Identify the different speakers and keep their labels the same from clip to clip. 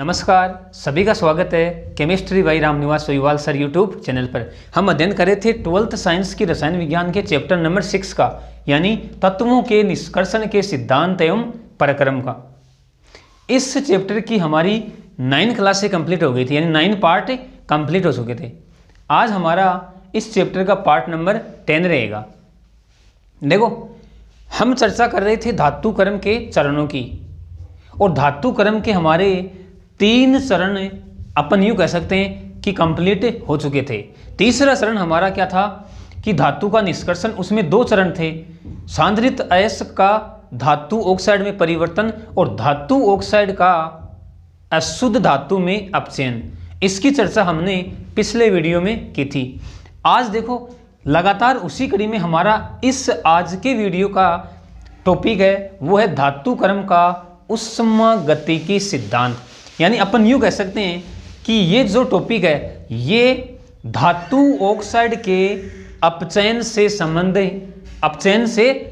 Speaker 1: नमस्कार, सभी का स्वागत है chemistry by Ramniwas Soiwal sir YouTube channel पर। हम अध्ययन कर रहे थे 12th साइंस की रसायन विज्ञान के चैप्टर नंबर 6 का, यानी तत्वों के निष्कर्षण के सिद्धांत एवं प्रक्रम का। इस चैप्टर की हमारी 9 क्लासें कंप्लीट हो गई थी, यानी 9 पार्ट कंप्लीट हो चुके थे। आज हमारा इस चैप्टर का पार्ट नंबर 10 रहेगा। देखो, हम चर्चा कर रहे थे धातु क्रम के चरणों की, और धातु क्रम के हमारे 3 चरण अपन यूँ कह सकते हैं कि कंप्लीट हो चुके थे। तीसरा चरण हमारा क्या था कि धातु का निष्कर्षण, उसमें 2 चरण थे। सांद्रित अयस्क का धातु ऑक्साइड में परिवर्तन और धातु ऑक्साइड का अशुद्ध धातु में अपचयन। इसकी चर्चा हमने पिछले वीडियो में की थी। आज देखो, लगातार उसी कड़ी में हमारा इस आज के वीडियो का टॉपिक है, वो है धातु क्रम का ऊष्मागतिकी सिद्धांत। यानी अपन यूँ कह सकते हैं कि ये जो टॉपिक है ये धातु ऑक्साइड के अपचयन से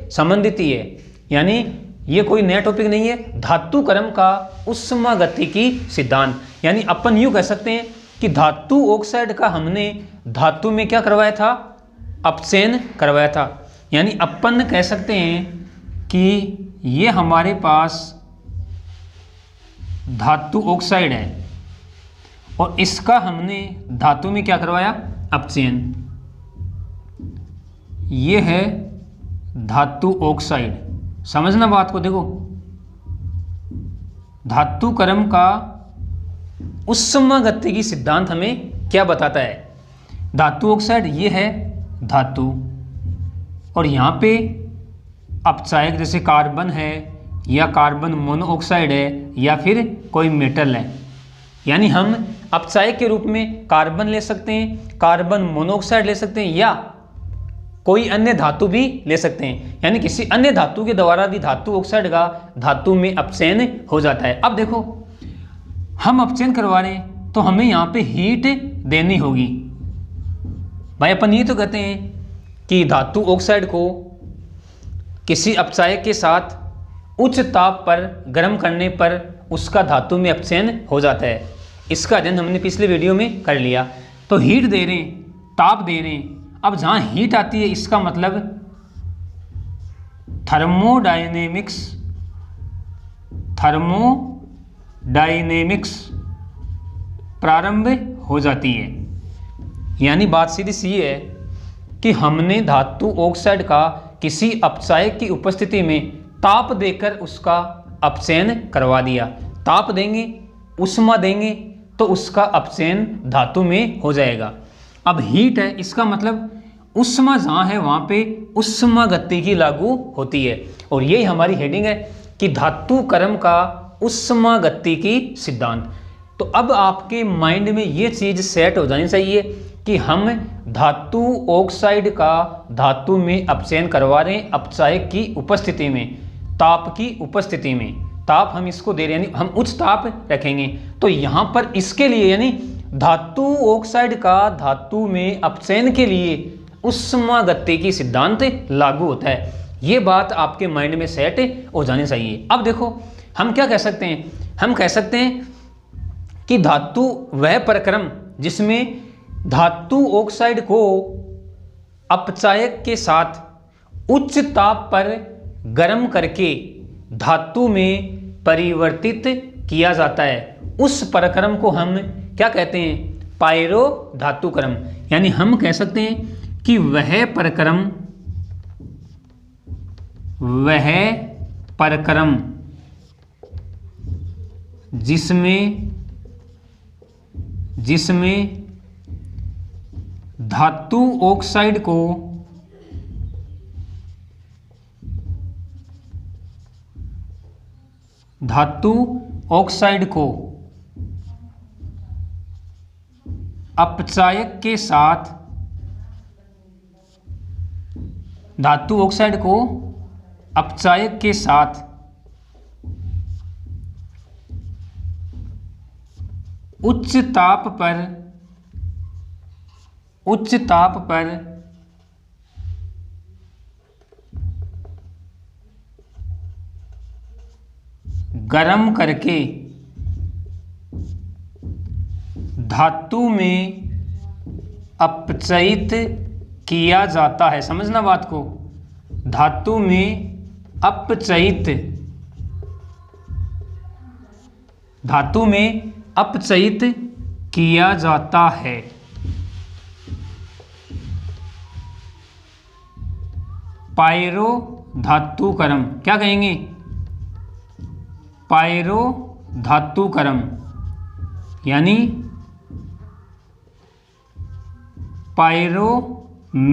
Speaker 1: संबंधित ही है। यानी ये कोई नया टॉपिक नहीं है, धातु क्रम का ऊष्मागतिकी सिद्धांत। यानी अपन यूँ कह सकते हैं कि धातु ऑक्साइड का हमने धातु में क्या करवाया था, अपचयन करवाया था। यानी अपन कह सकते हैं कि ये हमारे पास धातु ऑक्साइड है और इसका हमने धातु में क्या करवाया, अपचयन। ये है धातु ऑक्साइड। समझना बात को। देखो, धातु क्रम का ऊष्मागतिकी सिद्धांत हमें क्या बताता है। धातु ऑक्साइड ये है धातु, और यहाँ पे अपचायक जैसे कार्बन है या कार्बन मोनोऑक्साइड है या फिर कोई मेटल है। यानी हम अपचायक के रूप में कार्बन ले सकते हैं, कार्बन मोनोऑक्साइड ले सकते हैं, या कोई अन्य धातु भी ले सकते हैं। यानी किसी अन्य धातु के द्वारा भी धातु ऑक्साइड का धातु में अपचयन हो जाता है। अब देखो, हम अपचयन करवा रहे हैं तो हमें यहाँ पे हीट देनी होगी। भाई अपन ये तो कहते हैं कि धातु ऑक्साइड को किसी अपचायक के साथ उच्च ताप पर गर्म करने पर उसका धातु में अपचयन हो जाता है। इसका अध्ययन हमने पिछले वीडियो में कर लिया। तो हीट दे रहे हैं, ताप दे रहे हैं। अब जहाँ हीट आती है इसका मतलब थर्मोडायनेमिक्स प्रारंभ हो जाती है। यानी बात सीधी सी है कि हमने धातु ऑक्साइड का किसी अपचायक की उपस्थिति में ताप देकर उसका अपचयन करवा दिया। ताप देंगे, ऊष्मा देंगे तो उसका अपचयन धातु में हो जाएगा। अब हीट है, इसका मतलब ऊष्मा जहाँ है वहाँ पे ऊष्मागतिकी लागू होती है। और यही हमारी हेडिंग है कि धातु क्रम का ऊष्मागतिकी सिद्धांत। तो अब आपके माइंड में ये चीज़ सेट हो जानी चाहिए कि हम धातु ऑक्साइड का धातु में अपचयन करवा रहे हैं अपचायक की उपस्थिति में, ताप की उपस्थिति में। ताप हम इसको दे रहे हैं, यानी हम उच्च ताप रखेंगे। तो यहाँ पर इसके लिए, यानी धातु ऑक्साइड का धातु में अपचयन के लिए ऊष्मागतिकी सिद्धांत लागू होता है। ये बात आपके माइंड में सेट हो जानी चाहिए। अब देखो, हम क्या कह सकते हैं, हम कह सकते हैं कि धातु वह प्रक्रम जिसमें धातु ऑक्साइड को अपचायक के साथ उच्च ताप पर गर्म करके धातु में परिवर्तित किया जाता है, उस प्रक्रम को हम क्या कहते हैं, पायरो धातु क्रम। यानी हम कह सकते हैं कि वह प्रक्रम जिसमें धातु ऑक्साइड को अपचायक के साथ उच्च ताप पर गर्म करके धातु में अपचयित किया जाता है। समझना बात को, धातु में अपचयित, धातु में अपचयित किया जाता है। पायरो धातुकर्म, क्या कहेंगे? पायरो धातुकर्म यानी पायरोमेटलर्जी,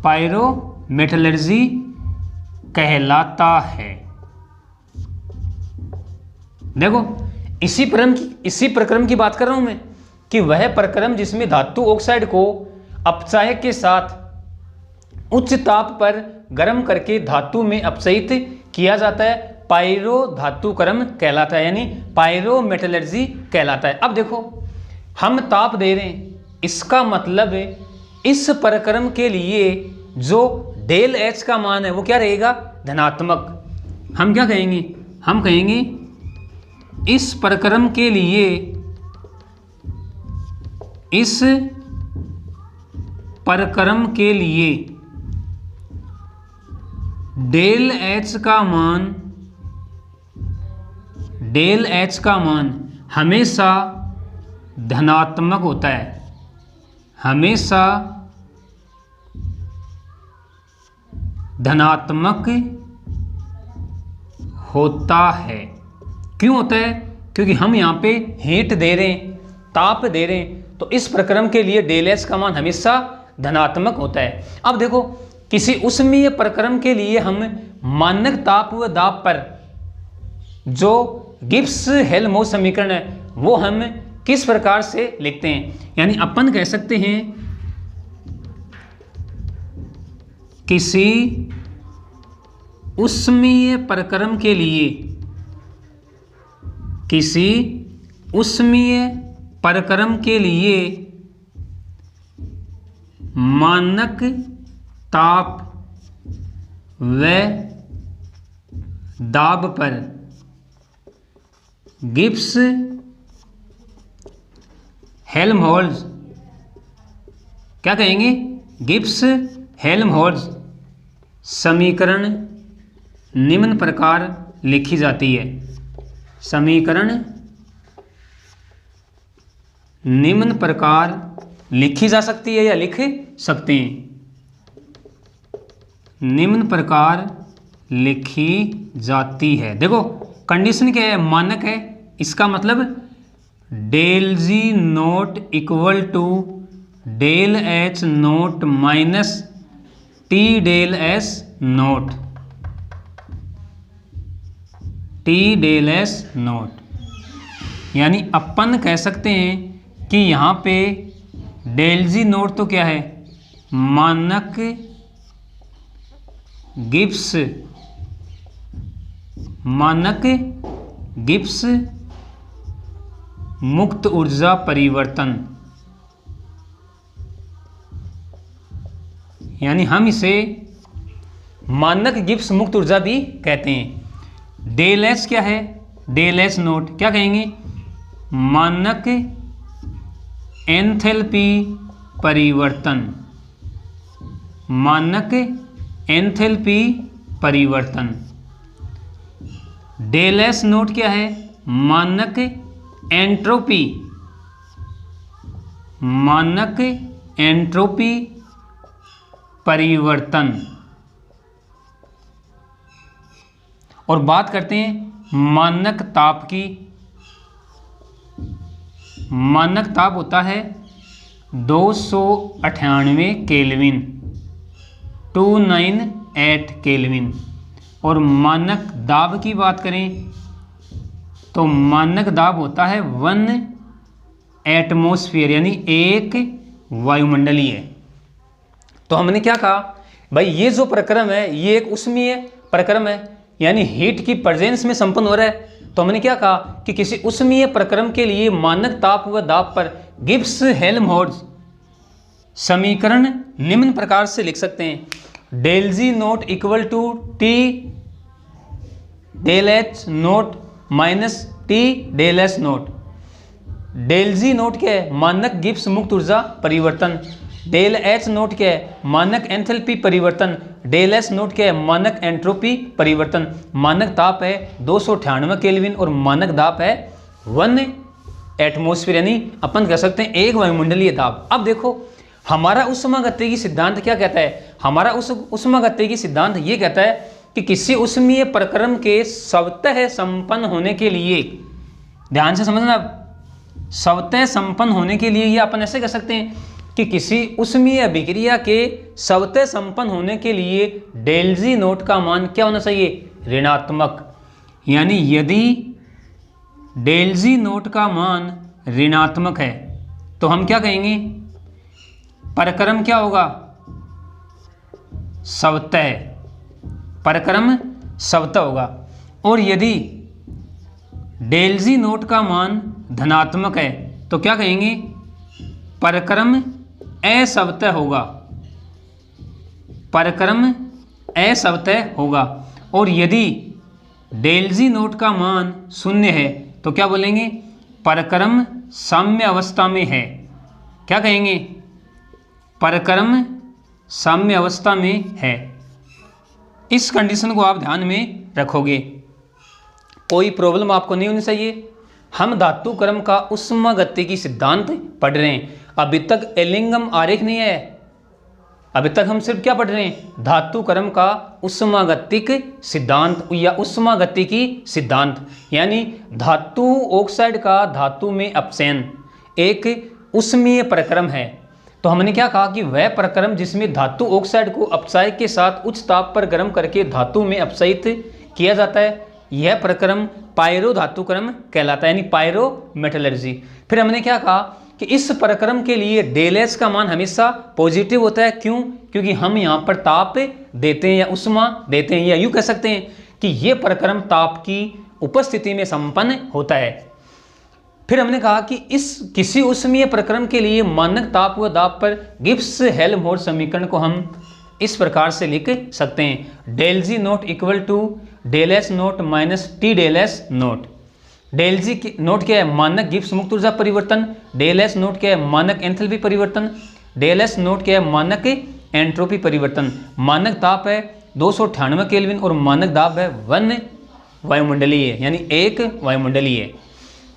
Speaker 1: पायरोमेटलर्जी कहलाता है। देखो इसी प्रक्रम की बात कर रहा हूं मैं कि वह प्रक्रम जिसमें धातु ऑक्साइड को अपचायक के साथ उच्च ताप पर गर्म करके धातु में अपचयित किया जाता है, पायरो धातुकर्म कहलाता है, यानी पायरोमेटलर्जी कहलाता है। अब देखो हम ताप दे रहे हैं, इसका मतलब इस प्रक्रम के लिए जो डेल एच का मान है वो क्या रहेगा? धनात्मक। हम क्या कहेंगे? हम कहेंगे इस प्रक्रम के लिए, इस प्रक्रम के लिए डेल एच का मान हमेशा धनात्मक होता है, हमेशा धनात्मक होता है। क्यों होता है? क्योंकि हम यहाँ पे हीट दे रहे हैं, ताप दे रहे हैं, तो इस प्रक्रम के लिए डेल एच का मान हमेशा धनात्मक होता है। अब देखो किसी उष्मीय प्रक्रम के लिए हम मानक ताप व दाब पर जो गिब्स हेल्महोल्ट्ज समीकरण है वो हम किस प्रकार से लिखते हैं? यानी अपन कह सकते हैं किसी उष्मीय प्रक्रम के लिए, किसी उष्मीय प्रक्रम के लिए मानक ताप व दाब पर गिब्स हेल्महोल्ट्ज, क्या कहेंगे? गिब्स हेल्महोल्ट्ज समीकरण निम्न प्रकार लिखी जाती है। समीकरण निम्न प्रकार लिखी जा सकती है या लिख सकते हैं? निम्न प्रकार लिखी जाती है। देखो कंडीशन क्या है? मानक है, इसका मतलब del G naught equal to del H naught minus T del S naught, T del S naught. यानी अपन कह सकते हैं कि यहाँ पे डेल जी नोट तो क्या है? मानक गिब्स, मानक गिब्स मुक्त ऊर्जा परिवर्तन, यानी हम इसे मानक गिब्स मुक्त ऊर्जा भी कहते हैं। डेल एच क्या है? डेल एच नोट क्या कहेंगे? मानक एंथैल्पी परिवर्तन, मानक एंथैल्पी परिवर्तन। डेल एस नोट क्या है? मानक एंट्रोपी, मानक एंट्रोपी परिवर्तन। और बात करते हैं मानक ताप की। मानक ताप होता है 298 केल्विन, 298 केल्विन। और मानक दाब की बात करें तो मानक दाब होता है 1 एटमॉस्फेयर, यानी 1 वायुमंडलीय। तो हमने क्या कहा भाई, ये जो प्रक्रम है ये एक उष्मीय प्रक्रम है, यानी हीट की प्रेजेंस में संपन्न हो रहा है। तो हमने क्या कहा कि किसी उष्मीय प्रक्रम के लिए मानक ताप व दाब पर गिब्स हेल्महोल्ट्ज समीकरण निम्न प्रकार से लिख सकते हैं। Del G naught equal to T del H naught minus T del S naught. Del G naught क्या है? मानक गिब्स मुक्त ऊर्जा परिवर्तन। डेल एच नोट क्या है? मानक एंथैल्पी परिवर्तन। डेल एस नोट क्या है? मानक एंट्रोपी परिवर्तन। मानक ताप है 298 केल्विन और मानक दाब है 1 एटमॉस्फेयर, यानी अपन कह सकते हैं 1 वायुमंडलीय दाब। अब देखो हमारा ऊष्मागतिकी सिद्धांत क्या कहता है? हमारा ऊष्मागतिकी सिद्धांत ये कहता है कि किसी ऊष्मीय प्रक्रम के स्वतः संपन्न होने के लिए, ध्यान से समझना, स्वतः संपन्न होने के लिए ये अपन ऐसे कह सकते हैं कि किसी ऊष्मीय अभिक्रिया के स्वतः संपन्न होने के लिए डेल जी नोट का मान क्या होना चाहिए? ऋणात्मक। यानी यदि डेल जी नोट का मान ऋणात्मक है तो हम क्या कहेंगे? प्रक्रम क्या होगा? स्वतः, प्रक्रम स्वतः होगा। और यदि डेल जी नोट का मान धनात्मक है तो क्या कहेंगे? प्रक्रम असवतः होगा, प्रक्रम असवतः होगा। और यदि डेल जी नोट का मान 0 है तो क्या बोलेंगे? प्रक्रम साम्य अवस्था में है। क्या कहेंगे? प्रक्रम साम्य अवस्था में है। इस कंडीशन को आप ध्यान में रखोगे, कोई प्रॉब्लम आपको नहीं होनी चाहिए। हम धातु क्रम का ऊष्मागतिकी सिद्धांत पढ़ रहे हैं, अभी तक एलिंगम आरेख नहीं है, अभी तक हम सिर्फ क्या पढ़ रहे हैं? धातु क्रम का ऊष्मागतिक सिद्धांत या ऊष्मागतिकी सिद्धांत, यानी धातु ऑक्साइड का धातु में अपचयन एक ऊष्मीय प्रक्रम है। तो हमने क्या कहा कि वह प्रक्रम जिसमें धातु ऑक्साइड को अपचाय के साथ उच्च ताप पर गर्म करके धातु में अपचयित किया जाता है, यह प्रक्रम पायरो धातु क्रम कहलाता है, यानी पायरो मेटलर्जी। फिर हमने क्या कहा कि इस प्रक्रम के लिए डेल एच का मान हमेशा पॉजिटिव होता है। क्यों? क्योंकि हम यहाँ पर ताप देते हैं या उष्मा देते हैं, या यूँ कह सकते हैं कि ये प्रक्रम ताप की उपस्थिति में संपन्न होता है। फिर हमने कहा कि इस किसी ऊष्मीय प्रक्रम के लिए मानक ताप व दाब पर गिब्स हेल्महोल्ट्ज समीकरण को हम इस प्रकार से लिख सकते हैं: del G naught equal to del S naught minus T del S naught. Del G naught क्या है? मानक गिब्स मुक्त ऊर्जा परिवर्तन। डेल एस नोट क्या है? मानक एंथैल्पी परिवर्तन। डेल एस नोट क्या है? मानक एंट्रोपी परिवर्तन। मानक ताप है 298 केल्विन और मानक दाब है 1 वायुमंडलीय, यानी 1 वायुमंडलीय।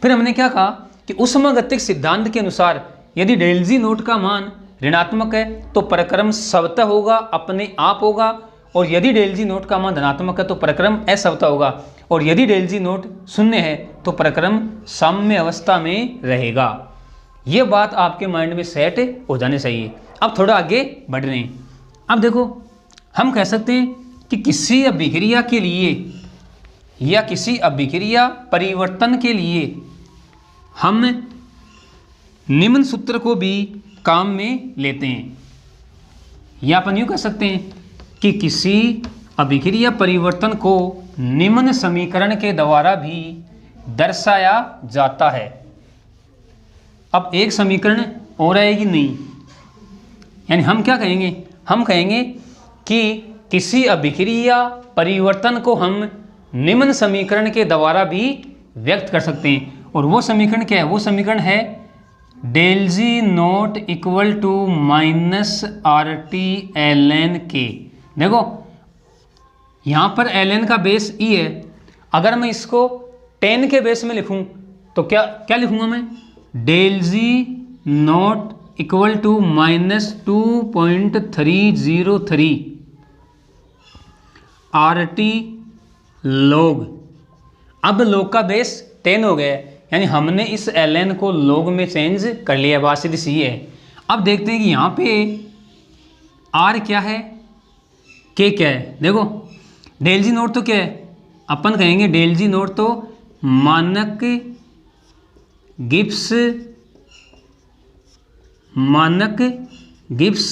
Speaker 1: फिर हमने क्या कहा कि ऊष्मागतिक सिद्धांत के अनुसार यदि डेल जी नोट का मान ऋणात्मक है तो प्रक्रम स्वतः होगा, अपने आप होगा, और यदि डेल जी नोट का मान धनात्मक है तो प्रक्रम असवतः होगा, और यदि डेल जी नोट 0 है तो प्रक्रम साम्य अवस्था में रहेगा। ये बात आपके माइंड में सेट हो जानी चाहिए। अब थोड़ा आगे बढ़ रहे हैं। अब देखो हम कह सकते हैं कि किसी अभिक्रिया के लिए या किसी अभिक्रिया परिवर्तन के लिए हम निम्न सूत्र को भी काम में लेते हैं, या अपन यूँ कह सकते हैं कि किसी अभिक्रिया परिवर्तन को निम्न समीकरण के द्वारा भी दर्शाया जाता है। अब एक समीकरण और आएगी नहीं, यानी हम क्या कहेंगे? हम कहेंगे कि किसी अभिक्रिया परिवर्तन को हम निम्न समीकरण के द्वारा भी व्यक्त कर सकते हैं। और वो समीकरण क्या है? वो समीकरण है del G naught equal to minus R T L N K. देखो यहाँ पर एल एन का बेस ई है, अगर मैं इसको 10 के बेस में लिखूँ तो क्या क्या लिखूँगा मैं? Del G naught equal to minus 2.303 R T log. अब लॉग का बेस 10 हो गया, यानी हमने इस एल एन को लॉग में चेंज कर लिया, बात सीधी सी है। अब देखते हैं कि यहाँ पे आर क्या है, के क्या है। देखो डेल जी नोट तो क्या है? अपन कहेंगे डेल जी नोट तो मानक गिब्स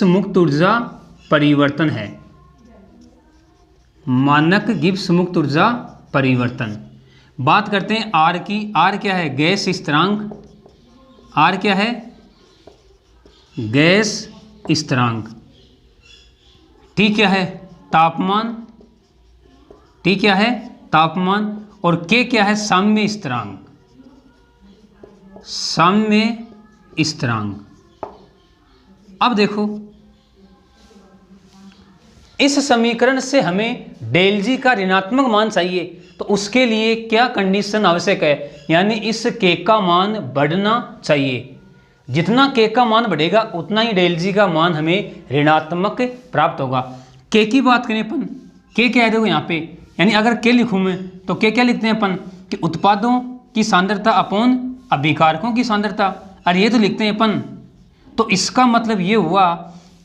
Speaker 1: मुक्त ऊर्जा परिवर्तन है, मानक गिब्स मुक्त ऊर्जा परिवर्तन। बात करते हैं आर की। आर क्या है? गैस स्थिरांक। आर क्या है? गैस स्थिरांक। टी क्या है? तापमान। टी क्या है? तापमान। और के क्या है? साम्य स्थिरांक। साम्य स्थिरांक। अब देखो इस समीकरण से हमें डेल जी का ऋणात्मक मान चाहिए, तो उसके लिए क्या कंडीशन आवश्यक है, यानी इस के का मान बढ़ना चाहिए। जितना के का मान बढ़ेगा उतना ही डेल जी का मान हमें ऋणात्मक प्राप्त होगा। के की बात करें अपन, के क्या है देखो यहाँ पे, यानी अगर के लिखूँ मैं तो के क्या लिखते हैं अपन कि उत्पादों की सांद्रता अपॉन अभिकारकों की सांद्रता, और ये तो लिखते हैं अपन। तो इसका मतलब ये हुआ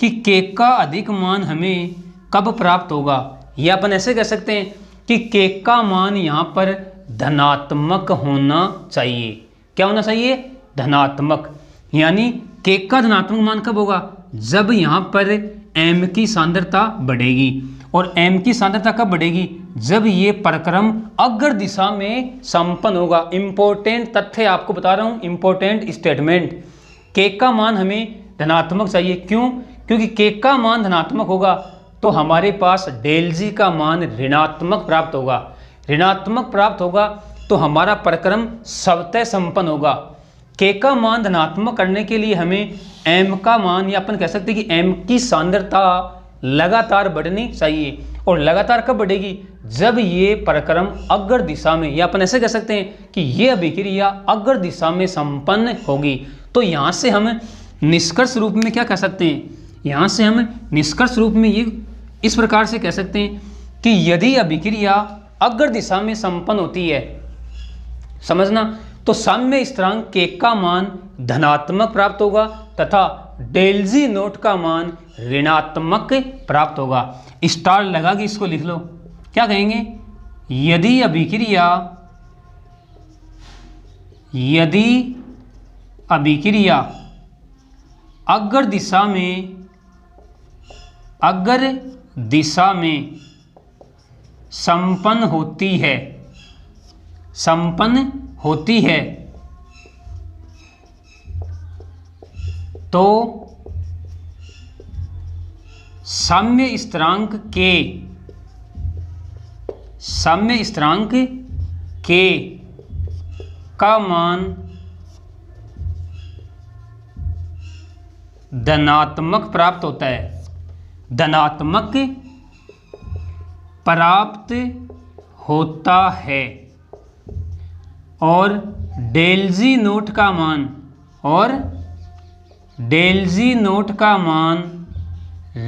Speaker 1: कि के का अधिक मान हमें कब प्राप्त होगा, या अपन ऐसे कह सकते हैं कि के का मान यहाँ पर धनात्मक होना चाहिए। क्या होना चाहिए? धनात्मक। यानी के का धनात्मक मान कब होगा? जब यहाँ पर m की सांद्रता बढ़ेगी। और m की सांद्रता कब बढ़ेगी? जब ये प्रक्रम अग्र दिशा में संपन्न होगा। इंपॉर्टेंट तथ्य आपको बता रहा हूँ, इंपॉर्टेंट स्टेटमेंट। के का मान हमें धनात्मक चाहिए। क्यों? क्योंकि के का मान धनात्मक होगा तो हमारे पास डेल जी का मान ऋणात्मक प्राप्त होगा। ऋणात्मक प्राप्त होगा तो हमारा प्रक्रम स्वतः संपन्न होगा। के का मान धनात्मक करने के लिए हमें m का मान, या अपन कह सकते हैं कि m की सांद्रता लगातार बढ़नी चाहिए। और लगातार कब बढ़ेगी? जब ये प्रक्रम अग्र दिशा में, या अपन ऐसे कह सकते हैं कि ये अभिक्रिया अग्र दिशा में संपन्न होगी। तो यहाँ से हम निष्कर्ष रूप में क्या कह सकते हैं? यहाँ से हम निष्कर्ष रूप में ये इस प्रकार से कह सकते हैं कि यदि अभिक्रिया अग्र दिशा में संपन्न होती है, समझना, तो साम्य स्थिरांक के का मान धनात्मक प्राप्त होगा तथा डेल जी नोट का मान ऋणात्मक प्राप्त होगा। स्टार लगा कि इसको लिख लो। क्या कहेंगे? यदि अभिक्रिया अग्र दिशा में संपन्न होती है तो साम्य स्थिरांक के का मान धनात्मक प्राप्त होता है। धनात्मक प्राप्त होता है और डेल जी नोट का मान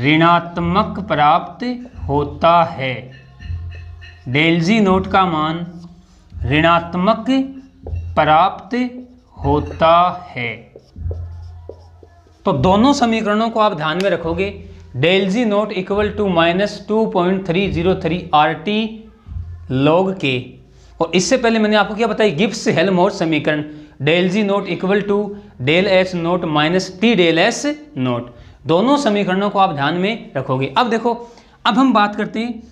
Speaker 1: ऋणात्मक प्राप्त होता है। डेल जी नोट का मान ऋणात्मक प्राप्त होता है। तो दोनों समीकरणों को आप ध्यान में रखोगे। Del G naught equal to -2.303 RT log के, और इससे पहले मैंने आपको क्या बताया? गिब्स हेल्महोल्ट्ज समीकरण। Del G naught equal to del H naught minus T del S naught. दोनों समीकरणों को आप ध्यान में रखोगे। अब देखो, अब हम बात करते हैं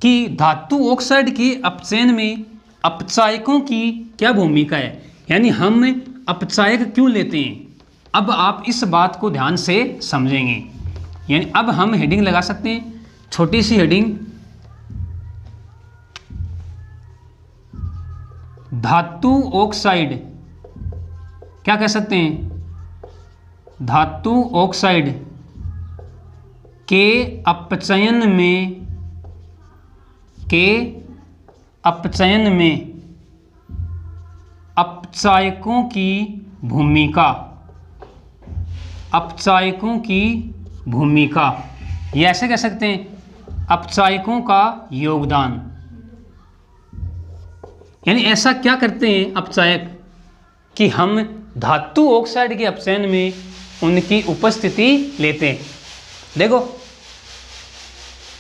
Speaker 1: कि धातु ऑक्साइड के अपचयन में अपचायकों की क्या भूमिका है, यानी हम अपचायक क्यों लेते हैं। अब आप इस बात को ध्यान से समझेंगे। यानी अब हम हेडिंग लगा सकते हैं, छोटी सी हेडिंग, धातु ऑक्साइड। क्या कह सकते हैं? धातु ऑक्साइड के अपचयन में अपचायकों की भूमिका, ये ऐसे कह सकते हैं अपचायकों का योगदान। यानी ऐसा क्या करते हैं अपचायक कि हम धातु ऑक्साइड के अपचयन में उनकी उपस्थिति लेते हैं। देखो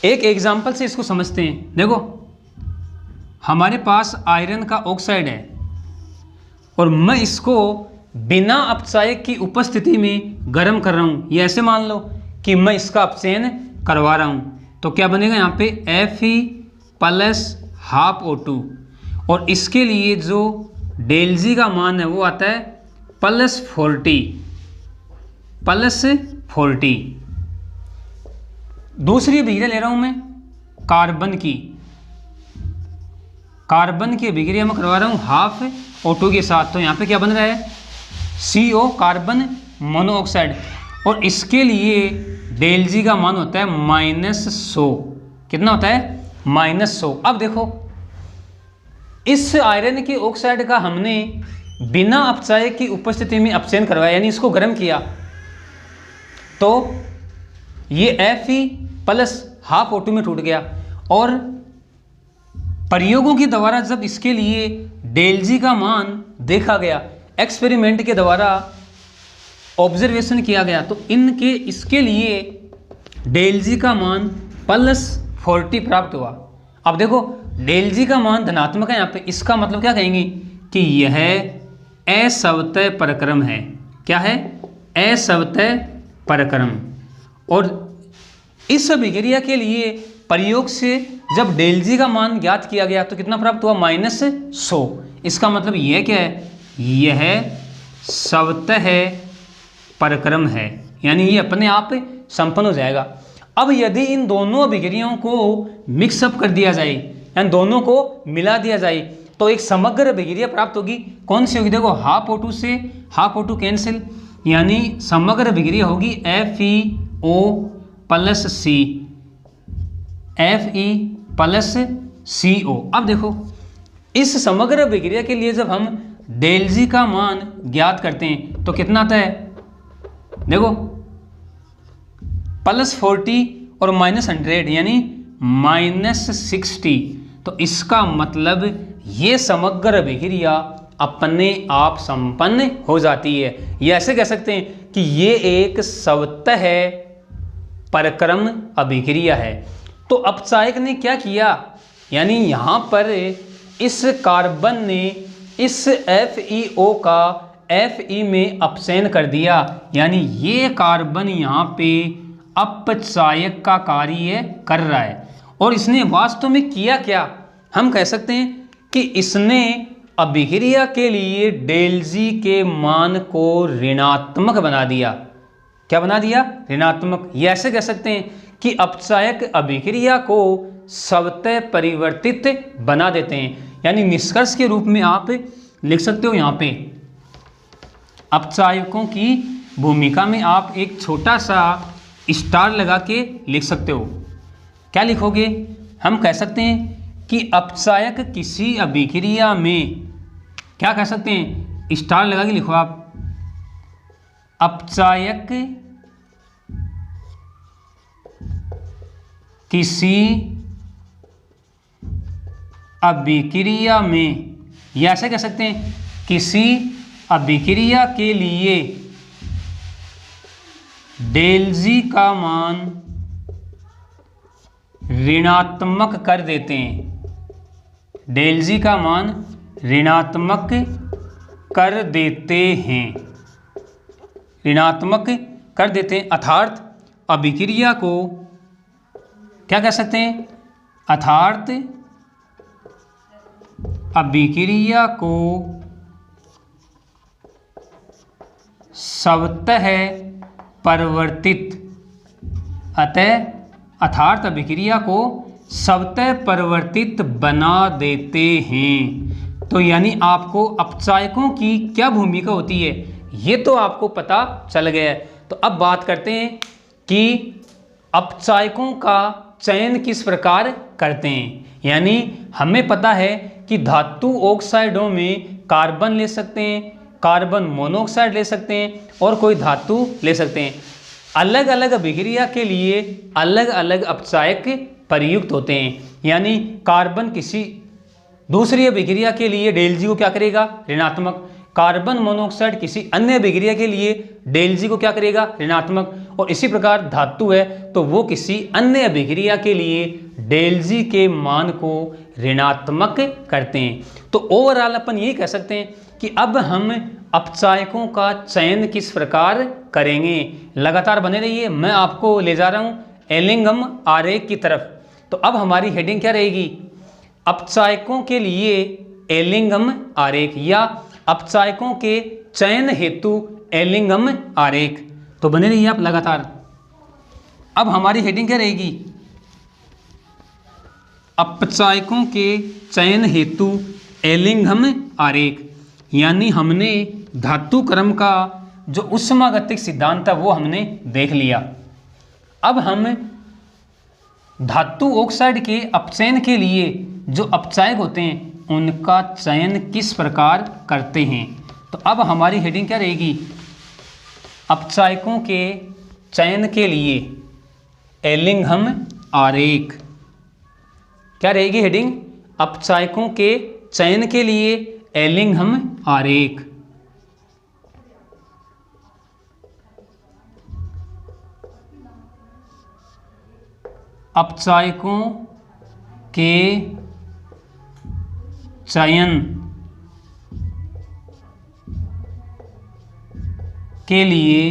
Speaker 1: एक एग्जाम्पल से इसको समझते हैं। देखो हमारे पास आयरन का ऑक्साइड है और मैं इसको बिना अपचायक की उपस्थिति में गर्म कर रहा हूँ। ये ऐसे मान लो कि मैं इसका अपचयन करवा रहा हूँ, तो क्या बनेगा यहाँ पे Fe+12O2, और इसके लिए जो डेल जी का मान है वो आता है +40। दूसरी अभिक्रिया ले रहा हूँ मैं कार्बन की अभिक्रिया मैं करवा रहा हूँ 12O2 के साथ। तो यहाँ पे क्या बन रहा है CO कार्बन मोनोऑक्साइड, और इसके लिए डेल जी का मान होता है -100। कितना होता है? -100। अब देखो इस आयरन के ऑक्साइड का हमने बिना अपचायक की उपस्थिति में अपचयन करवाया, यानी इसको गर्म किया, तो ये Fe प्लस हाफ O2 में टूट गया। और प्रयोगों के द्वारा जब इसके लिए डेल जी का मान देखा गया, एक्सपेरिमेंट के द्वारा ऑब्जर्वेशन किया गया, तो इनके इसके लिए डेल जी का मान +40 प्राप्त हुआ। अब देखो डेल जी का मान धनात्मक है यहाँ पे, इसका मतलब क्या कहेंगे कि यह असवतय परक्रम है। क्या है? असवतय परक्रम। और इस अभिक्रिया के लिए प्रयोग से जब डेल जी का मान ज्ञात किया गया तो कितना प्राप्त हुआ? -100। इसका मतलब यह क्या है? यह स्वतः परक्रम है, यानी ये अपने आप संपन्न हो जाएगा। अब यदि इन दोनों अभिक्रियाओं को मिक्सअप कर दिया जाए, यानी दोनों को मिला दिया जाए, तो एक समग्र अभिक्रिया प्राप्त होगी। कौन सी होगी? देखो हाफ O2 से हाफ O2 कैंसिल, यानी समग्र अभिक्रिया होगी FeO + C, Fe + CO। अब देखो इस समग्र अभिक्रिया के लिए जब हम डेल जी का मान ज्ञात करते हैं तो कितना आता है? देखो +40 और -100 यानी -60। तो इसका मतलब ये समग्र अभिक्रिया अपने आप संपन्न हो जाती है। ये ऐसे कह सकते हैं कि ये एक स्वतः परक्रम अभिक्रिया है। तो अपचायक ने क्या किया, यानी यहाँ पर इस कार्बन ने इस FeO का Fe में अपचयन कर दिया, यानी ये कार्बन यहाँ पे अपचायक का कार्य कर रहा है। और इसने वास्तव में किया क्या? हम कह सकते हैं कि इसने अभिक्रिया के लिए डेल जी के मान को ऋणात्मक बना दिया। क्या बना दिया? ऋणात्मक। ये ऐसे कह सकते हैं कि अपचायक अभिक्रिया को स्वतः परिवर्तित बना देते हैं। यानी निष्कर्ष के रूप में आप लिख सकते हो यहाँ पे अपचायकों की भूमिका में आप एक छोटा सा स्टार लगा के लिख सकते हो। क्या लिखोगे? हम कह सकते हैं कि अपचायक किसी अभिक्रिया में, क्या कह सकते हैं? स्टार लगा के लिखो आप। अपचायक किसी अभिक्रिया में, या ऐसे कह सकते हैं किसी अभिक्रिया के लिए डेल जी का मान ऋणात्मक कर देते हैं। डेल जी का मान ऋणात्मक कर देते हैं, ऋणात्मक कर देते हैं। अर्थात अभिक्रिया को क्या कह सकते हैं? अर्थात अभिक्रिया को स्वतः परिवर्तित, अर्थात अभिक्रिया को स्वतः परिवर्तित बना देते हैं। तो यानी आपको अपचायकों की क्या भूमिका होती है ये तो आपको पता चल गया है। तो अब बात करते हैं कि अपचायकों का चयन किस प्रकार करते हैं। यानी हमें पता है कि धातु ऑक्साइडों में कार्बन ले सकते हैं, कार्बन मोनोऑक्साइड ले सकते हैं और कोई धातु ले सकते हैं। अलग अलग अभिक्रिया के लिए अलग अलग अपचायक प्रयुक्त होते हैं। यानी कार्बन किसी दूसरी अभिक्रिया के लिए डेल जी को क्या करेगा? ऋणात्मक। कार्बन मोनोऑक्साइड किसी अन्य अभिक्रिया के लिए डेल जी को क्या करेगा? ऋणात्मक। और इसी प्रकार धातु है तो वो किसी अन्य अभिक्रिया के लिए डेल जी के मान को ऋणात्मक करते हैं। तो ओवरऑल अपन ये कह सकते हैं कि अब हम अपचायकों का चयन किस प्रकार करेंगे। लगातार बने रहिए, मैं आपको ले जा रहा हूँ एलिंगम आरेख की तरफ। तो अब हमारी हेडिंग क्या रहेगी? अपचायकों के लिए एलिंगम आरेख या अपचायकों के चयन हेतु एलिंगम आरेख। तो बने रहिए आप लगातार। अब हमारी हेडिंग क्या रहेगी? अपचायकों के चयन हेतु एलिंगम आरेख। यानी हमने धातु क्रम का जो उष्मागतिक सिद्धांत है वो हमने देख लिया। अब हम धातु ऑक्साइड के अपचयन के लिए जो अपचायक होते हैं उनका चयन किस प्रकार करते हैं। तो अब हमारी हेडिंग क्या रहेगी, अपचायकों के चयन के लिए एलिंघम आरेख। क्या रहेगी हेडिंग, अपचायकों के चयन के लिए एलिंघम आरेख। अपचायकों के चयन के लिए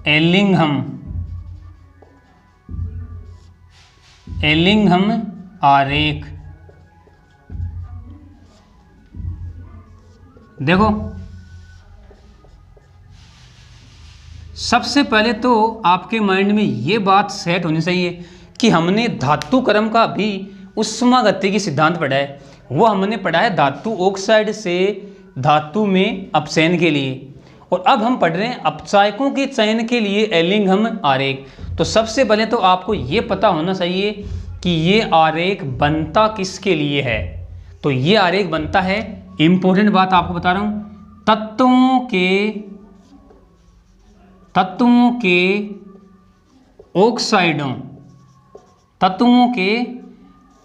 Speaker 1: एलिंघम आरेख। देखो सबसे पहले तो आपके माइंड में ये बात सेट होनी चाहिए कि हमने धातु क्रम का भी उष्मागतिकी सिद्धांत पढ़ा है, वो हमने पढ़ा है धातु ऑक्साइड से धातु में अपचयन के लिए, और अब हम पढ़ रहे हैं अपचायकों के चयन के लिए एलिंघम आरेख। तो सबसे पहले तो आपको ये पता होना चाहिए कि ये आरेख बनता किसके लिए है। तो ये आरेख बनता है, इंपॉर्टेंट बात आपको बता रहा हूँ, तत्वों के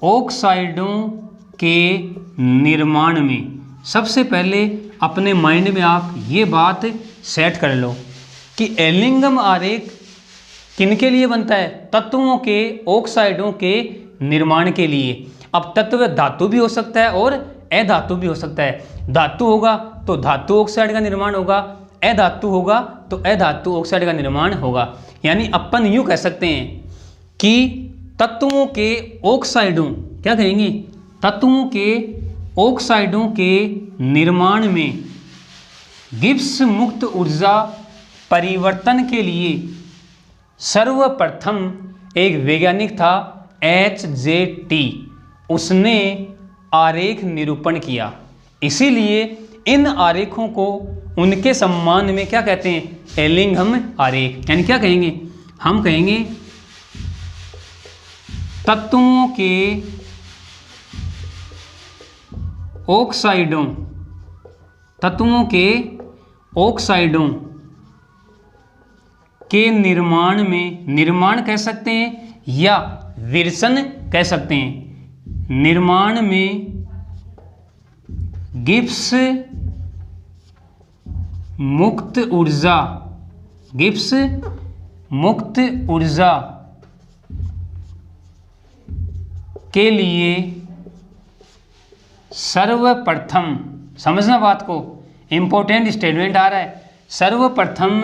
Speaker 1: ऑक्साइडों के निर्माण में। सबसे पहले अपने माइंड में आप ये बात सेट कर लो कि एलिंघम आरेख किनके लिए बनता है, तत्वों के ऑक्साइडों के निर्माण के लिए। अब तत्व धातु भी हो सकता है और अधातु भी हो सकता है। धातु होगा तो धातु ऑक्साइड का निर्माण होगा, अधातु होगा तो अधातु ऑक्साइड का निर्माण होगा। यानी अपन यूं कह सकते हैं कि तत्वों के ऑक्साइडों, क्या कहेंगे, तत्वों के ऑक्साइडों के निर्माण में गिब्स मुक्त ऊर्जा परिवर्तन के लिए सर्वप्रथम एक वैज्ञानिक था HJT, उसने आरेख निरूपण किया। इसीलिए इन आरेखों को उनके सम्मान में क्या कहते हैं, एलिंघम आरेख। यानी क्या कहेंगे, हम कहेंगे तत्वों के ऑक्साइडों के निर्माण में, निर्माण कह सकते हैं या विरसन कह सकते हैं, निर्माण में गिब्स मुक्त ऊर्जा के लिए सर्वप्रथम, समझना बात को, इंपॉर्टेंट स्टेटमेंट आ रहा है, सर्वप्रथम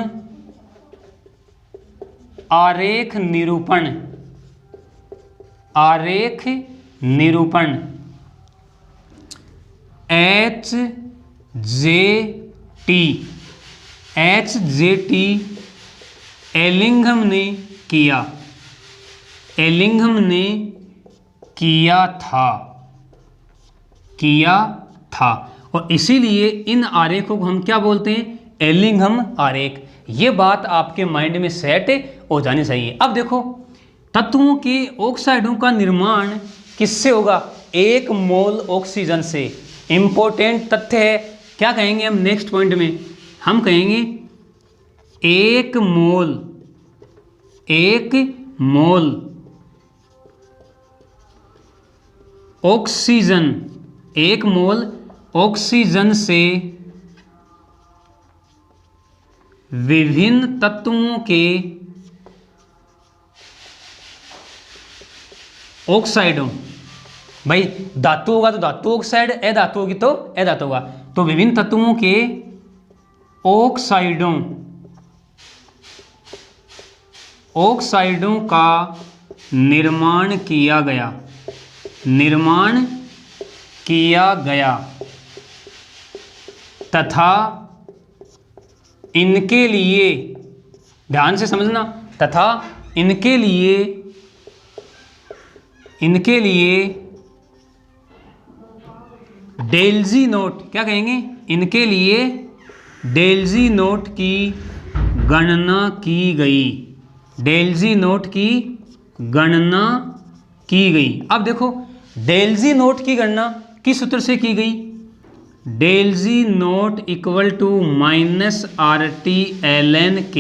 Speaker 1: आरेख निरूपण HJT एलिंघम ने किया था और इसीलिए इन आरेखों को हम क्या बोलते हैं, एलिंघम आरेख। ये बात आपके माइंड में सेट हो जानी चाहिए। अब देखो तत्वों के ऑक्साइडों का निर्माण किससे होगा, 1 मोल ऑक्सीजन से। इंपॉर्टेंट तथ्य है, क्या कहेंगे हम नेक्स्ट पॉइंट में, हम कहेंगे 1 मोल ऑक्सीजन, 1 मोल ऑक्सीजन से विभिन्न तत्वों के ऑक्साइडों, भाई धातु होगा तो धातु ऑक्साइड, अधातु होगी तो अधातु होगा, तो विभिन्न तत्वों के ऑक्साइडों का निर्माण किया गया तथा इनके लिए, ध्यान से समझना, तथा इनके लिए डेल्जी नोट, क्या कहेंगे, इनके लिए डेल जी नोट की गणना की गई, डेल जी नोट की गणना की गई। अब देखो डेल जी नोट की गणना किस सूत्र से की गई, del G naught equal to minus RT/ln K।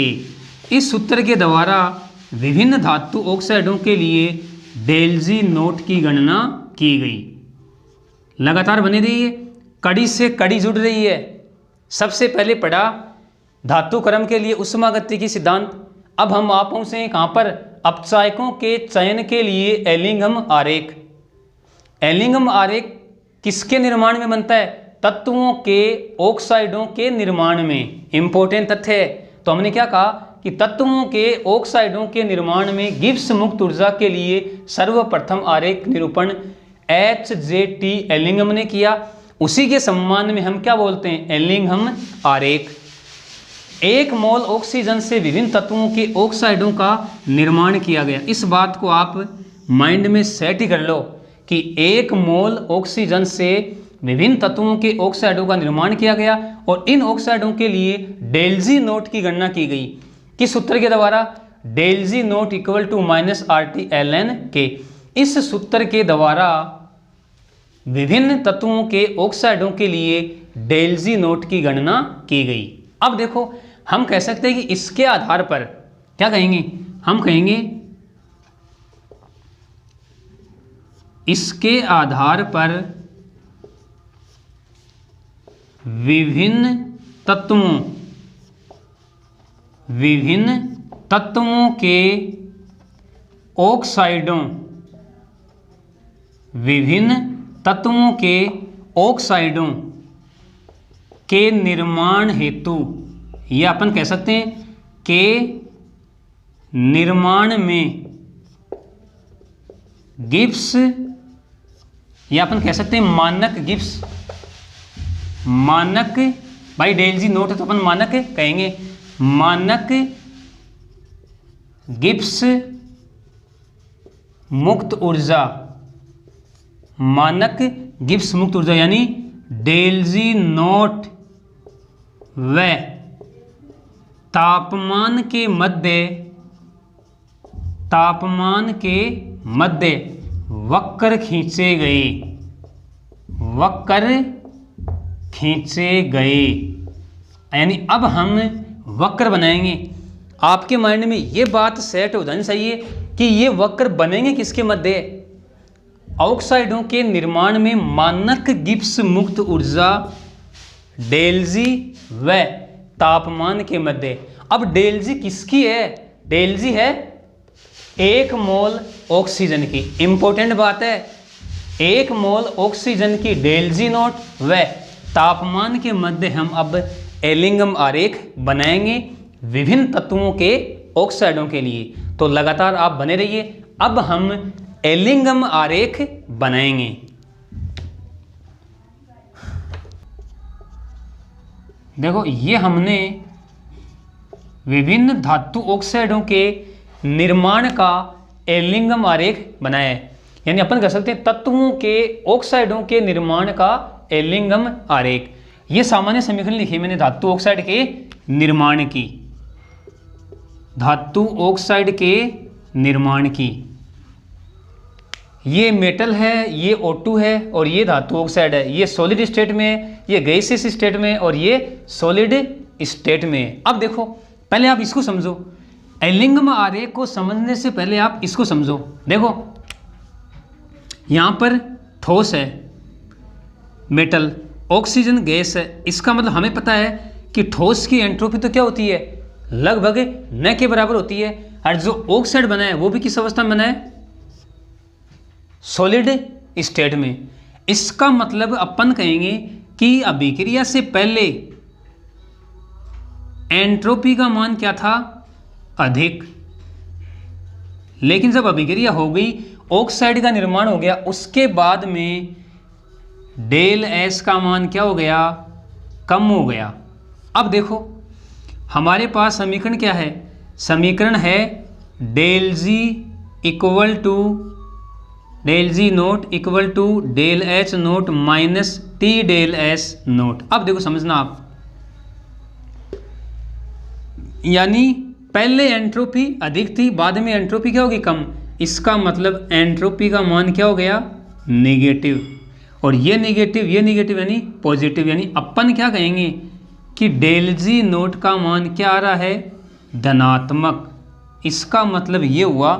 Speaker 1: इस सूत्र के द्वारा विभिन्न धातु ऑक्साइडों के लिए डेल जी नोट की गणना की गई। लगातार बने रहिए, कड़ी से कड़ी जुड़ रही है। सबसे पहले पढ़ा धातु क्रम के लिए ऊष्मागतिकी सिद्धांत। अब हम आप पहुंचे कहाँ पर, अपचायकों के चयन के लिए एलिंघम आरेख। एलिंघम आरेख किसके निर्माण में बनता है, तत्वों के ऑक्साइडों के निर्माण में। इंपॉर्टेंट तथ्य है। तो हमने क्या कहा कि तत्वों के ऑक्साइडों के निर्माण में गिब्स मुक्त ऊर्जा के लिए सर्वप्रथम आरेख निरूपण HJT एलिंघम ने किया। उसी के सम्मान में हम क्या बोलते हैं, एलिंघम आरेख। 1 मोल ऑक्सीजन से विभिन्न तत्वों के ऑक्साइडों का निर्माण किया गया। इस बात को आप माइंड में सेट ही कर लो कि 1 मोल ऑक्सीजन से विभिन्न तत्वों के ऑक्साइडों का निर्माण किया गया और इन ऑक्साइडों के लिए डेल जी नोट की गणना की गई। किस सूत्र के द्वारा, del G naught equal to minus RT/ln K। इस सूत्र के द्वारा विभिन्न तत्वों के ऑक्साइडों के लिए डेल जी नोट की गणना की गई। अब देखो हम कह सकते हैं कि इसके आधार पर क्या कहेंगे, हम कहेंगे इसके आधार पर विभिन्न तत्वों के ऑक्साइडों, विभिन्न तत्वों के ऑक्साइडों के निर्माण हेतु, या अपन कह सकते हैं के निर्माण में गिब्स, या अपन कह सकते हैं मानक गिब्स, मानक, भाई डेल जी नोट है तो अपन मानक कहेंगे, मानक गिब्स मुक्त ऊर्जा, मानक गिब्स मुक्त ऊर्जा यानी डेल जी नोट व तापमान के मध्य वक्र खींचे गए, यानी अब हम वक्र बनाएंगे। आपके माइंड में ये बात सेट हो जानी चाहिए कि ये वक्र बनेंगे किसके मध्य, ऑक्साइडों के निर्माण में मानक गिब्स मुक्त ऊर्जा डेल जी व तापमान के मध्य। अब डेल जी किसकी है, डेल जी है 1 मोल ऑक्सीजन की। इंपॉर्टेंट बात है, 1 मोल ऑक्सीजन की डेल जी नोट व तापमान के मध्य हम अब एलिंघम आरेख बनाएंगे विभिन्न तत्वों के ऑक्साइडों के लिए। तो लगातार आप बने रहिए, अब हम एलिंघम आरेख बनाएंगे। देखो ये हमने विभिन्न धातु ऑक्साइडों के निर्माण का एलिंघम आरेख बनाया है, यानी अपन कह सकते हैं तत्वों के ऑक्साइडों के निर्माण का एलिंघम आरेख। ये सामान्य समीकरण लिखी मैंने धातु ऑक्साइड के निर्माण की, धातु ऑक्साइड के निर्माण की। ये मेटल है, ये O2 है और ये धातु ऑक्साइड है। ये सॉलिड स्टेट में है, ये गैसियस स्टेट में और ये सॉलिड स्टेट में है। अब देखो पहले आप इसको समझो, एलिंघम आरेख को समझने से पहले आप इसको समझो। देखो यहाँ पर ठोस है, मेटल, ऑक्सीजन गैस है। इसका मतलब हमें पता है कि ठोस की एंट्रोपी तो क्या होती है, लगभग न के बराबर होती है। और जो ऑक्साइड बना है वो भी किस अवस्था में बना है, सॉलिड स्टेट में। इसका मतलब अपन कहेंगे कि अभिक्रिया से पहले एंट्रोपी का मान क्या था, अधिक। लेकिन जब अभिक्रिया हो गई, ऑक्साइड का निर्माण हो गया, उसके बाद में डेल एस का मान क्या हो गया, कम हो गया। अब देखो हमारे पास समीकरण क्या है, समीकरण है del G equal to del G naught equal to del H naught minus T del S naught. अब देखो समझना आप, यानी पहले एंट्रोपी अधिक थी, बाद में एंट्रोपी क्या होगी, कम। इसका मतलब एंट्रोपी का मान क्या हो गया, नेगेटिव। और ये नेगेटिव यानी पॉजिटिव, यानी अपन क्या कहेंगे कि डेल जी नोट का मान क्या आ रहा है, धनात्मक। इसका मतलब ये हुआ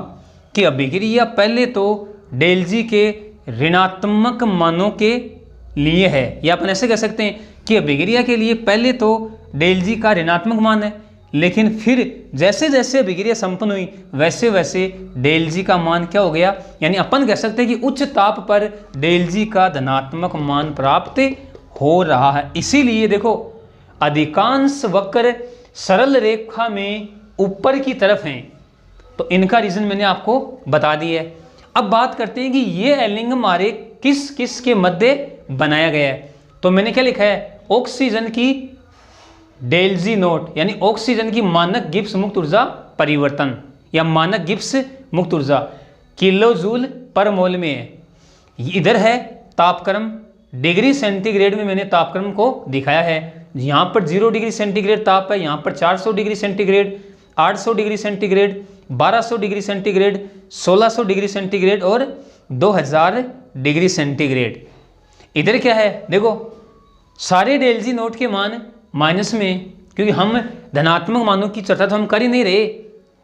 Speaker 1: कि अभिक्रिया पहले तो डेल जी के ऋणात्मक मानों के लिए है, या अपन ऐसे कह सकते हैं कि अभिक्रिया के लिए पहले तो डेल जी का ऋणात्मक मान है, लेकिन फिर जैसे जैसे अभिक्रिया संपन्न हुई वैसे वैसे डेल जी का मान क्या हो गया, यानी अपन कह सकते हैं कि उच्च ताप पर डेल जी का धनात्मक मान प्राप्त हो रहा है। इसीलिए देखो अधिकांश वक्र सरल रेखा में ऊपर की तरफ हैं, तो इनका रीजन मैंने आपको बता दिया है। अब बात करते हैं कि ये एलिंगम आरेख किस किस के मध्य बनाया गया है। तो मैंने क्या लिखा है, ऑक्सीजन की डेल जी नोट यानी ऑक्सीजन की मानक गिब्स मुक्त ऊर्जा परिवर्तन या मानक गिब्स मुक्त ऊर्जा किलो जूल पर मोल में है। इधर है तापक्रम, डिग्री सेंटीग्रेड में मैंने तापक्रम को दिखाया है। यहाँ पर 0 डिग्री सेंटीग्रेड ताप है, यहाँ पर 400 degree centigrade, 800 degree centigrade, 1200 degree centigrade, 1600 degree centigrade और 2000 डिग्री सेंटीग्रेड। इधर क्या है देखो, सारे डेल जी नोट के मान माइनस में, क्योंकि हम धनात्मक मानों की चर्चा तो हम कर ही नहीं रहे,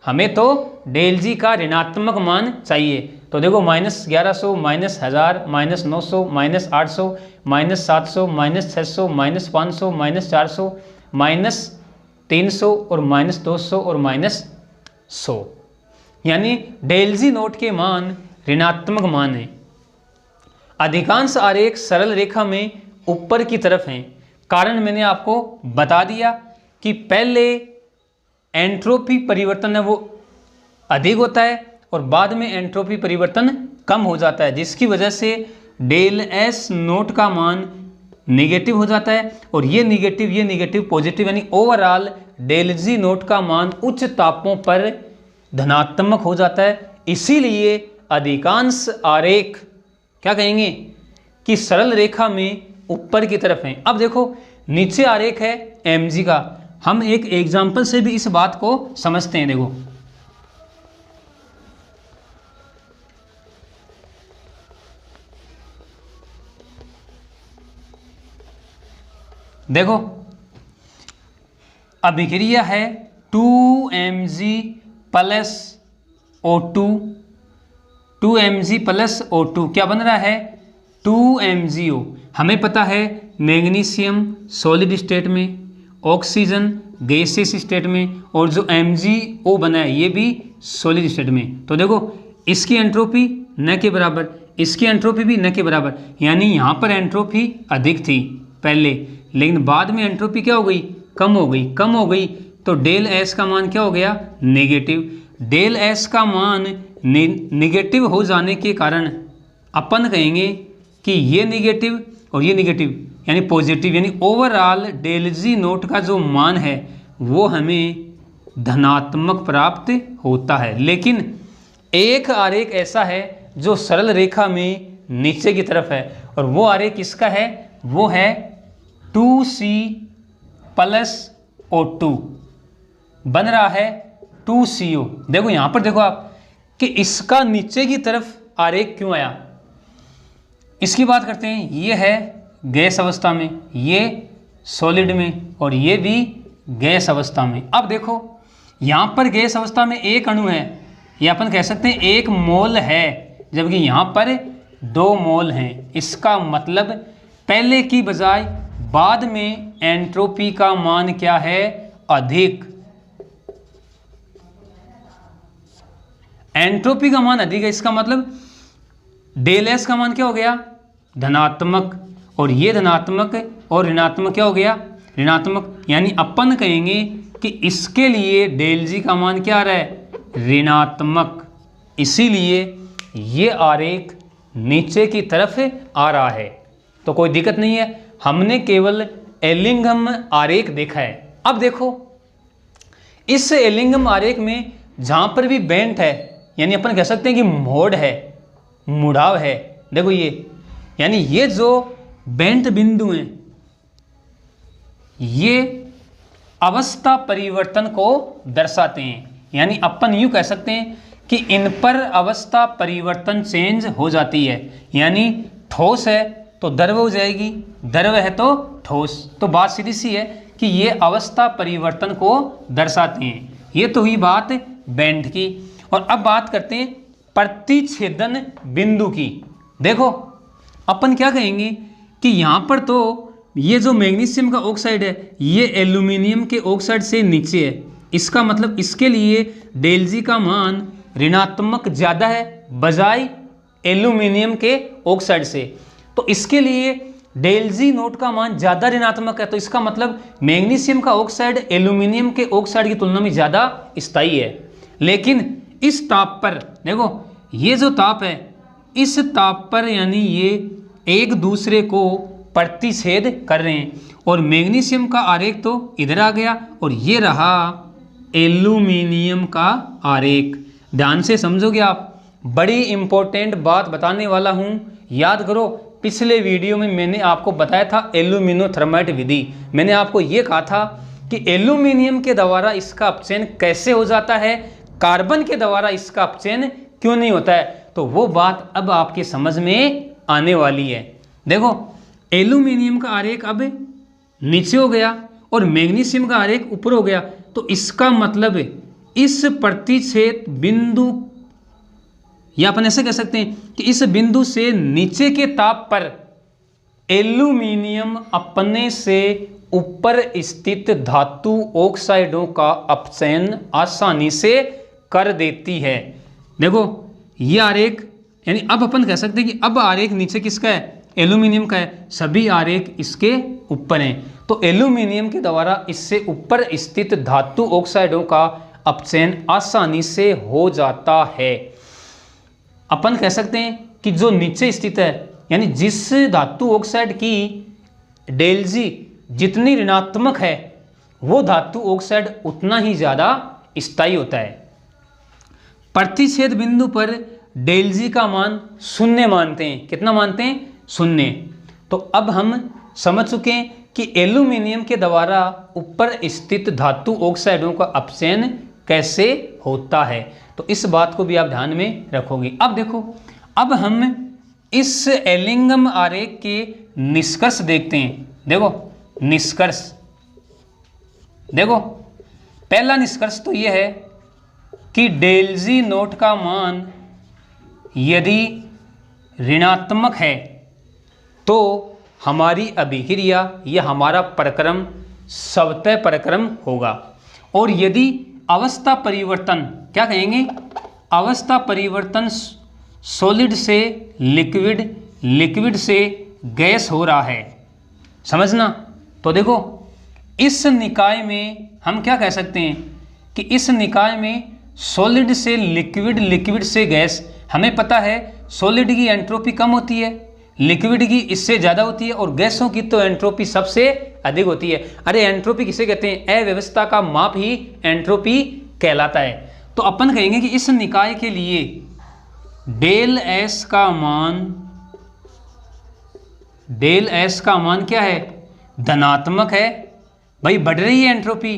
Speaker 1: हमें तो डेल जी का ऋणात्मक मान चाहिए। तो देखो -1100, -1000, -900, -800, -700, -600, -500, -400, -300 और -200 और -100, यानी डेल जी नोट के मान ऋणात्मक मान हैं। अधिकांश आरेख सरल रेखा में ऊपर की तरफ हैं। कारण मैंने आपको बता दिया कि पहले एंट्रोपी परिवर्तन है वो अधिक होता है और बाद में एंट्रोपी परिवर्तन कम हो जाता है, जिसकी वजह से डेल एस नोट का मान नेगेटिव हो जाता है और ये नेगेटिव पॉजिटिव, यानी ओवरऑल डेल जी नोट का मान उच्च तापों पर धनात्मक हो जाता है। इसीलिए अधिकांश आरेख क्या कहेंगे कि सरल रेखा में ऊपर की तरफ हैं। अब देखो नीचे आरेख है mg का, हम एक एग्जाम्पल से भी इस बात को समझते हैं। देखो अभिक्रिया है 2mg plus O2, 2mg plus O2 क्या बन रहा है 2MgO। हमें पता है मैग्नीशियम सॉलिड स्टेट में, ऑक्सीजन गैसियस स्टेट में, और जो MgO बना है ये भी सॉलिड स्टेट में। तो देखो इसकी एंट्रोपी न के बराबर, इसकी एंट्रोपी भी न के बराबर, यानी यहाँ पर एंट्रोपी अधिक थी पहले, लेकिन बाद में एंट्रोपी क्या हो गई, कम हो गई। तो डेल एस का मान क्या हो गया, नेगेटिव। डेल एस का मान नेगेटिव हो जाने के कारण अपन कहेंगे कि ये नेगेटिव और ये नेगेटिव यानी पॉजिटिव, यानी ओवरऑल डेल जी नोट का जो मान है वो हमें धनात्मक प्राप्त होता है। लेकिन एक आरेख ऐसा है जो सरल रेखा में नीचे की तरफ है, और वो आरेख किसका है, वो है 2C प्लस O2 बन रहा है 2CO। देखो यहाँ पर देखो आप कि इसका नीचे की तरफ आरेख क्यों आया, इसकी बात करते हैं। ये है गैस अवस्था में, ये सॉलिड में, और ये भी गैस अवस्था में। अब देखो यहाँ पर गैस अवस्था में एक अणु है, या अपन कह सकते हैं 1 मोल है, जबकि यहाँ पर 2 मोल हैं। इसका मतलब पहले की बजाय बाद में एंट्रोपी का मान क्या है, अधिक। एंट्रोपी का मान अधिक है, इसका मतलब डेल एस का मान क्या हो गया, धनात्मक, और ये धनात्मक और ऋणात्मक क्या हो गया, ऋणात्मक। यानी अपन कहेंगे कि इसके लिए डेल जी का मान क्या आ रहा है, ऋणात्मक। इसीलिए ये आरेख नीचे की तरफ आ रहा है, तो कोई दिक्कत नहीं है, हमने केवल एलिंगम आरेख देखा है। अब देखो इस एलिंगम आरेख में जहाँ पर भी बेंट है, यानी अपन कह सकते हैं कि मोड़ है, मुड़ाव है। देखो ये, यानी ये जो बेंट बिंदु हैं ये अवस्था परिवर्तन को दर्शाते हैं। यानी अपन यूँ कह सकते हैं कि इन पर अवस्था परिवर्तन चेंज हो जाती है। यानी ठोस है तो द्रव हो जाएगी, द्रव है तो ठोस। तो बात सीधी सी है कि ये अवस्था परिवर्तन को दर्शाते हैं। ये तो हुई बात बेंट की। और अब बात करते हैं प्रतिच्छेदन बिंदु की। देखो अपन क्या कहेंगे कि यहाँ पर तो ये जो मैग्नीशियम का ऑक्साइड है ये एल्यूमिनियम के ऑक्साइड से नीचे है। इसका मतलब इसके लिए डेल जी का मान ऋणात्मक ज़्यादा है बजाय एल्यूमिनियम के ऑक्साइड से। तो इसके लिए डेल जी नोट का मान ज़्यादा ऋणात्मक है। तो इसका मतलब मैग्नीशियम का ऑक्साइड एल्यूमिनियम के ऑक्साइड की तुलना में ज़्यादा स्थायी है। लेकिन इस ताप पर देखो, ये जो ताप है इस ताप पर यानी ये एक दूसरे को प्रतिच्छेद कर रहे हैं। और मैग्नीशियम का आरेख तो इधर आ गया और ये रहा एल्यूमिनियम का आरेख। ध्यान से समझोगे आप, बड़ी इंपॉर्टेंट बात बताने वाला हूँ। याद करो पिछले वीडियो में मैंने आपको बताया था एल्यूमिनोथर्माइट विधि। मैंने आपको ये कहा था कि एल्यूमिनियम के द्वारा इसका अपचयन कैसे हो जाता है, कार्बन के द्वारा इसका अपचयन क्यों नहीं होता है। तो वो बात अब आपके समझ में आने वाली है। देखो एल्यूमिनियम का आरेख अब नीचे हो गया और मैग्नीशियम का आरेख ऊपर हो गया। तो इसका मतलब इस प्रतिच्छेद बिंदु, या अपन ऐसे कह सकते हैं कि इस बिंदु से नीचे के ताप पर एल्यूमिनियम अपने से ऊपर स्थित धातु ऑक्साइडों का अपचयन आसानी से कर देती है। देखो ये आरेख, यानी अब अपन कह सकते हैं कि अब आरेख नीचे किसका है, एल्यूमिनियम का है। सभी आरेख इसके ऊपर हैं। तो एल्यूमिनियम के द्वारा इससे ऊपर स्थित धातु ऑक्साइडों का अपचयन आसानी से हो जाता है। अपन कह सकते हैं कि जो नीचे स्थित है, यानी जिस धातु ऑक्साइड की डेल जी जितनी ऋणात्मक है वो धातु ऑक्साइड उतना ही ज़्यादा स्थायी होता है। प्रतिच्छेद बिंदु पर डेल जी का मान शून्य मानते हैं। कितना मानते हैं? शून्य। तो अब हम समझ चुके हैं कि एल्यूमिनियम के द्वारा ऊपर स्थित धातु ऑक्साइडों का अपचयन कैसे होता है। तो इस बात को भी आप ध्यान में रखोगे। अब देखो, अब हम इस एलिंगम आरेख के निष्कर्ष देखते हैं। देखो निष्कर्ष, देखो पहला निष्कर्ष तो यह है कि डेल जी नोट का मान यदि ऋणात्मक है तो हमारी अभिक्रिया या हमारा प्रक्रम स्वतः प्रक्रम होगा। और यदि अवस्था परिवर्तन, क्या कहेंगे, अवस्था परिवर्तन सॉलिड से लिक्विड, लिक्विड से गैस हो रहा है, समझना। तो देखो इस निकाय में हम क्या कह सकते हैं कि इस निकाय में सॉलिड से लिक्विड, लिक्विड से गैस, हमें पता है सॉलिड की एंट्रोपी कम होती है, लिक्विड की इससे ज़्यादा होती है और गैसों की तो एंट्रोपी सबसे अधिक होती है। अरे एंट्रोपी किसे कहते हैं? अव्यवस्था का माप ही एंट्रोपी कहलाता है। तो अपन कहेंगे कि इस निकाय के लिए डेल एस का मान, डेल एस का मान क्या है? धनात्मक है। भाई बढ़ रही है एंट्रोपी,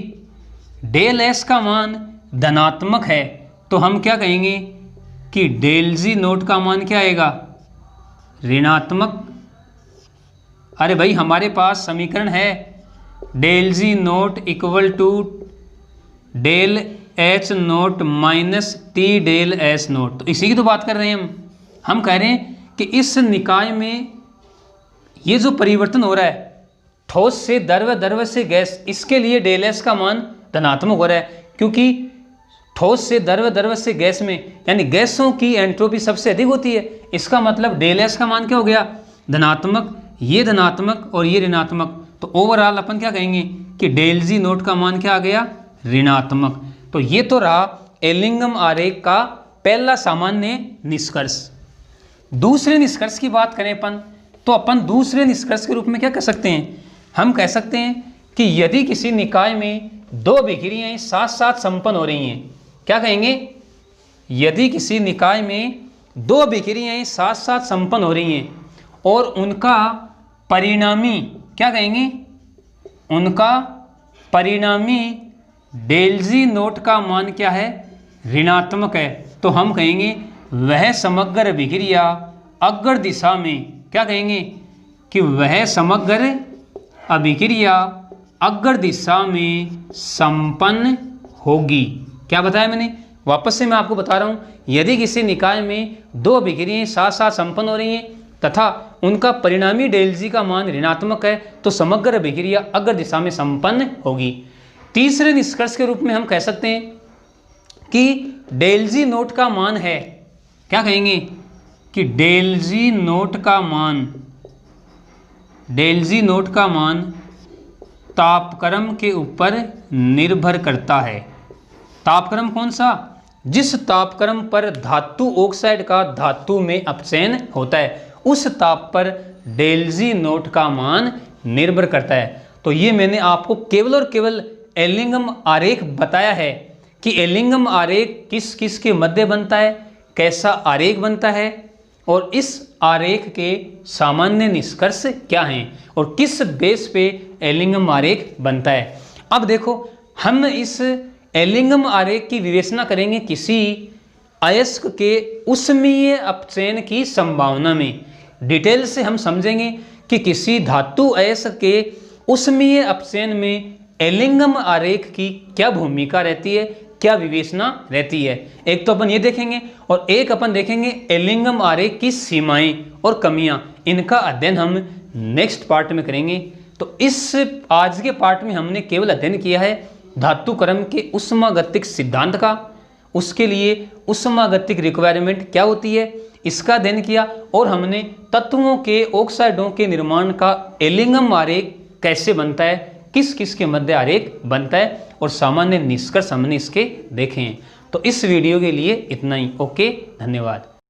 Speaker 1: डेल एस का मान धनात्मक है तो हम क्या कहेंगे कि डेल जी नोट का मान क्या आएगा? ऋणात्मक। अरे भाई हमारे पास समीकरण है del G naught equal to del H naught minus T del S naught. तो इसी की तो बात कर रहे हैं हम कह रहे हैं कि इस निकाय में ये जो परिवर्तन हो रहा है ठोस से द्रव, द्रव से गैस, इसके लिए डेल एस का मान धनात्मक हो रहा है क्योंकि ठोस से द्रव, द्रव से गैस में यानी गैसों की एंट्रोपी सबसे अधिक होती है। इसका मतलब डेल एस का मान क्या हो गया? धनात्मक। ये धनात्मक और ये ऋणात्मक। तो ओवरऑल अपन क्या कहेंगे कि डेल जी नोट का मान क्या आ गया? ऋणात्मक। तो ये तो रहा एलिंगम आरेख का पहला सामान्य निष्कर्ष। दूसरे निष्कर्ष की बात करें अपन, तो अपन दूसरे निष्कर्ष के रूप में क्या कह सकते हैं? हम कह सकते हैं कि यदि किसी निकाय में दो अभिक्रियाएं साथ साथ संपन्न हो रही हैं, क्या कहेंगे? यदि किसी निकाय में दो अभिक्रियाएं साथ साथ संपन्न हो रही हैं और उनका परिणामी क्या कहेंगे, उनका परिणामी डेल जी नोट का मान क्या है, ऋणात्मक है, तो हम कहेंगे वह समग्र अभिक्रिया अग्र दिशा में क्या कहेंगे कि वह समग्र अभिक्रिया अग्र दिशा में संपन्न होगी। क्या बताया मैंने, वापस से मैं आपको बता रहा हूं, यदि किसी निकाय में दो अभिक्रियाएं साथ साथ संपन्न हो रही हैं तथा उनका परिणामी डेल जी का मान ऋणात्मक है तो समग्र अभिक्रिया अग्र दिशा में संपन्न होगी। तीसरे निष्कर्ष के रूप में हम कह सकते हैं कि डेल जी नोट का मान है, क्या कहेंगे कि डेल जी नोट का मान तापक्रम के ऊपर निर्भर करता है। तापक्रम कौन सा, जिस तापक्रम पर धातु ऑक्साइड का धातु में अपचयन होता है उस ताप पर डेल जी नोट का मान निर्भर करता है। तो ये मैंने आपको केवल और केवल एलिंगम आरेख बताया है कि एलिंगम आरेख किस किस के मध्य बनता है, कैसा आरेख बनता है और इस आरेख के सामान्य निष्कर्ष क्या हैं और किस बेस पे एलिंगम आरेख बनता है। अब देखो हम इस एलिंगम आरेख की विवेचना करेंगे किसी अयस्क के उष्मीय अपचयन की संभावना में। डिटेल से हम समझेंगे कि किसी धातु अयस्क के उष्मीय अपचयन में एलिंगम आरेख की क्या भूमिका रहती है, क्या विवेचना रहती है। एक तो अपन ये देखेंगे और एक अपन देखेंगे एलिंगम आरेख की सीमाएं और कमियां, इनका अध्ययन हम नेक्स्ट पार्ट में करेंगे। तो इस आज के पार्ट में हमने केवल अध्ययन किया है धातु क्रम के उष्मागतिक सिद्धांत का, उसके लिए उष्मागतिक रिक्वायरमेंट क्या होती है इसका अध्ययन किया और हमने तत्वों के ऑक्साइडों के निर्माण का एलिंगम आरेख कैसे बनता है, किस किस के मध्य आरेख बनता है और सामान्य निष्कर्ष हमने इसके देखे हैं। तो इस वीडियो के लिए इतना ही। ओके, धन्यवाद।